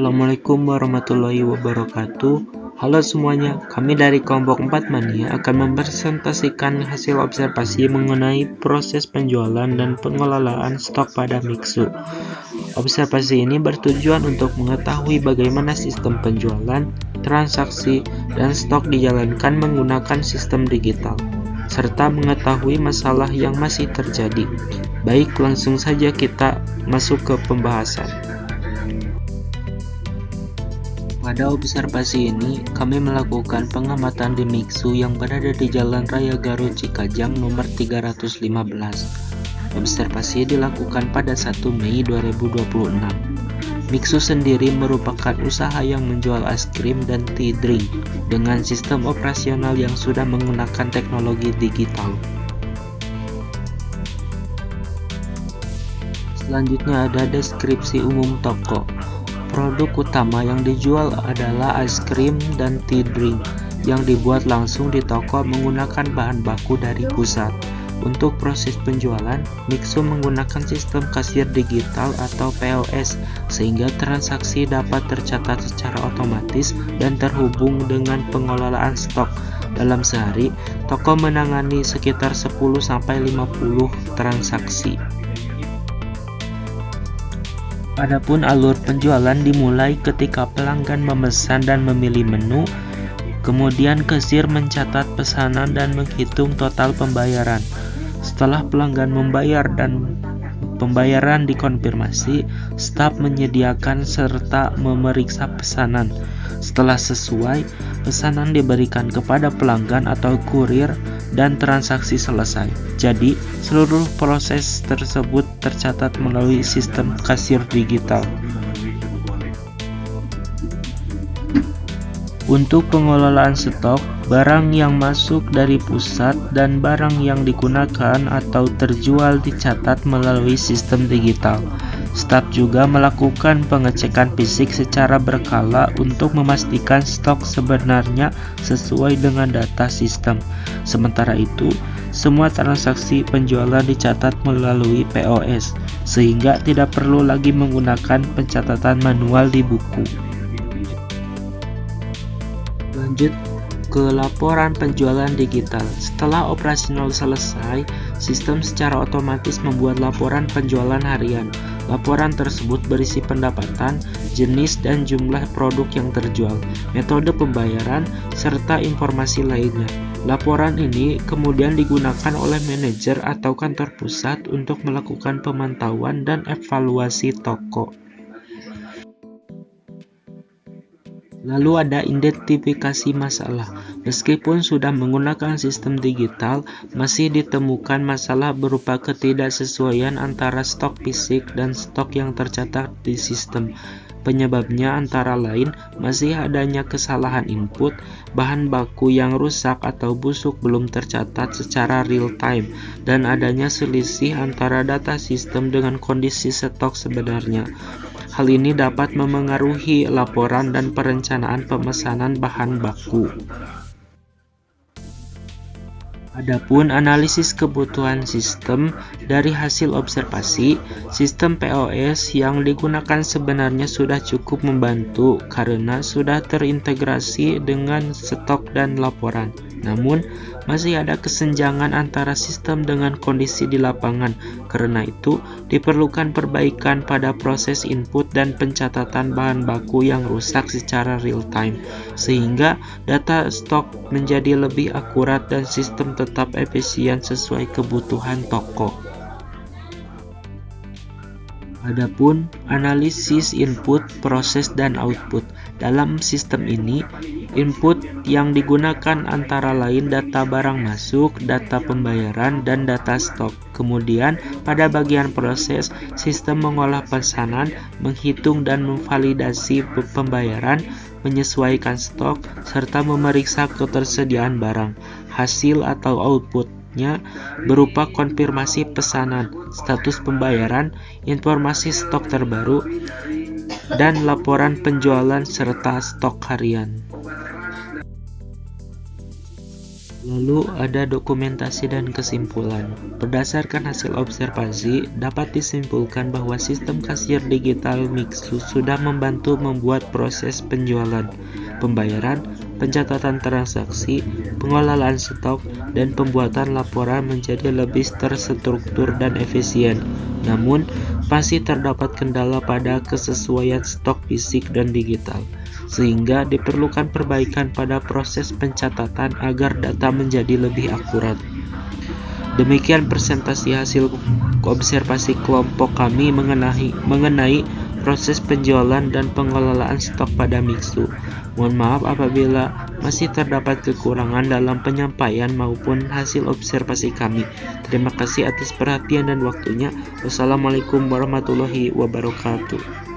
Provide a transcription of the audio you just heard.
Assalamualaikum warahmatullahi wabarakatuh. Halo semuanya, kami dari kelompok 4 Mania akan mempresentasikan hasil observasi mengenai proses penjualan dan pengelolaan stok pada Mixu. Observasi ini bertujuan untuk mengetahui bagaimana sistem penjualan, transaksi, dan stok dijalankan menggunakan sistem digital, serta mengetahui masalah yang masih terjadi. Baik, langsung saja kita masuk ke pembahasan. Pada observasi ini, kami melakukan pengamatan di Mixu yang berada di Jalan Raya Garut Cikajang nomor 315. Observasi dilakukan pada 1 Mei 2026. Mixu sendiri merupakan usaha yang menjual es krim dan tea drink dengan sistem operasional yang sudah menggunakan teknologi digital. Selanjutnya ada deskripsi umum toko. Produk utama yang dijual adalah es krim dan tea drink yang dibuat langsung di toko menggunakan bahan baku dari pusat. Untuk proses penjualan, Mixu menggunakan sistem kasir digital atau POS sehingga transaksi dapat tercatat secara otomatis dan terhubung dengan pengelolaan stok. Dalam sehari, toko menangani sekitar 10-50 transaksi. Adapun alur penjualan dimulai ketika pelanggan memesan dan memilih menu, kemudian kasir mencatat pesanan dan menghitung total pembayaran. Setelah pelanggan membayar dan pembayaran dikonfirmasi, staf menyediakan serta memeriksa pesanan. Setelah sesuai, pesanan diberikan kepada pelanggan atau kurir dan transaksi selesai. Jadi, seluruh proses tersebut tercatat melalui sistem kasir digital. Untuk pengelolaan stok, barang yang masuk dari pusat dan barang yang digunakan atau terjual dicatat melalui sistem digital. Staf juga melakukan pengecekan fisik secara berkala untuk memastikan stok sebenarnya sesuai dengan data sistem. Sementara itu, semua transaksi penjualan dicatat melalui POS, sehingga tidak perlu lagi menggunakan pencatatan manual di buku. Lanjut ke laporan penjualan digital. Setelah operasional selesai, sistem secara otomatis membuat laporan penjualan harian. Laporan tersebut berisi pendapatan, jenis dan jumlah produk yang terjual, metode pembayaran, serta informasi lainnya. Laporan ini kemudian digunakan oleh manajer atau kantor pusat untuk melakukan pemantauan dan evaluasi toko. Lalu ada identifikasi masalah. Meskipun sudah menggunakan sistem digital, masih ditemukan masalah berupa ketidaksesuaian antara stok fisik dan stok yang tercatat di sistem. Penyebabnya antara lain masih adanya kesalahan input, bahan baku yang rusak atau busuk belum tercatat secara real time, dan adanya selisih antara data sistem dengan kondisi stok sebenarnya. Hal ini dapat memengaruhi laporan dan perencanaan pemesanan bahan baku. Adapun analisis kebutuhan sistem dari hasil observasi, sistem POS yang digunakan sebenarnya sudah cukup membantu karena sudah terintegrasi dengan stok dan laporan. Namun, masih ada kesenjangan antara sistem dengan kondisi di lapangan. Karena itu, diperlukan perbaikan pada proses input dan pencatatan bahan baku yang rusak secara real time, sehingga data stok menjadi lebih akurat dan sistem tetap efisien sesuai kebutuhan toko. Adapun analisis input, proses, dan output. Dalam sistem ini, input yang digunakan antara lain data barang masuk, data pembayaran, dan data stok. Kemudian, pada bagian proses, sistem mengolah pesanan, menghitung dan memvalidasi pembayaran, menyesuaikan stok, serta memeriksa ketersediaan barang. Hasil atau outputnya berupa konfirmasi pesanan, status pembayaran, informasi stok terbaru, dan laporan penjualan serta stok harian. Lalu ada dokumentasi dan kesimpulan. Berdasarkan hasil observasi, dapat disimpulkan bahwa sistem kasir digital Mixu sudah membantu membuat proses penjualan, pembayaran, pencatatan transaksi, pengelolaan stok, dan pembuatan laporan menjadi lebih terstruktur dan efisien. Namun, masih terdapat kendala pada kesesuaian stok fisik dan digital, sehingga diperlukan perbaikan pada proses pencatatan agar data menjadi lebih akurat. Demikian presentasi hasil observasi kelompok kami mengenai proses penjualan dan pengelolaan stok pada Mixu. Mohon maaf apabila masih terdapat kekurangan dalam penyampaian maupun hasil observasi kami. Terima kasih atas perhatian dan waktunya. Wassalamualaikum warahmatullahi wabarakatuh.